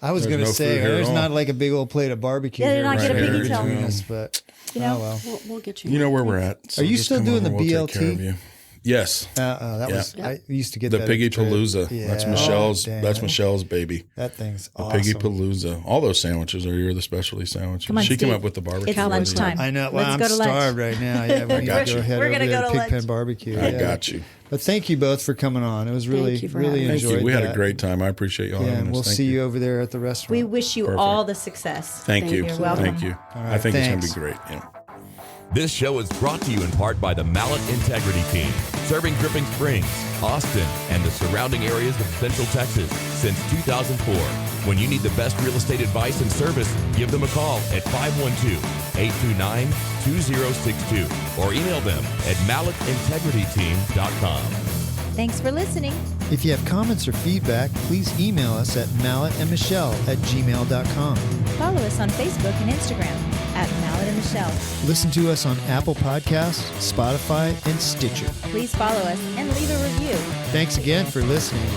I was There's going to no say, food here there's at all. not like a big old plate of barbecue. Yeah, here did not get a right piggy here tail. between us, but You know? oh well. We'll get you. You know where we're at. So Are you just still come doing over, the we'll take care BLT? of you. Yes. I used to get The that Piggy at the trip. Palooza. Yeah. That's Michelle's. Oh, That's dang. Michelle's baby. That thing's The awesome. Piggy Palooza. All those sandwiches are the specialty sandwiches. Come on, she came Steve. up with the barbecue. It's lunchtime. I know. Well, Let's I'm go to lunch. starved right now. Yeah, we got go you. ahead We're over gonna there go to to Pig Pen lunch. Barbecue. I Yeah. got you. But thank you both for coming on. It was really, you for really having us. Thank enjoyed you. We had that. a great time. I appreciate y'all Yeah, having and us. we'll Thank see you over there at the restaurant. We wish you Perfect. all the success. Thank you. You're welcome. Thank you. All right, I think thanks. it's going to be great. Yeah. This show is brought to you in part by the Mallett Integrity Team, serving Dripping Springs, Austin, and the surrounding areas of Central Texas since 2004. When you need the best real estate advice and service, give them a call at 512-829-2062 or email them at mallettintegrityteam.com. Thanks for listening. If you have comments or feedback, please email us at mallettandmichelle@gmail.com. Follow us on Facebook and Instagram at Mallett and Michelle. Listen to us on Apple Podcasts, Spotify, and Stitcher. Please follow us and leave a review. Thanks again for listening.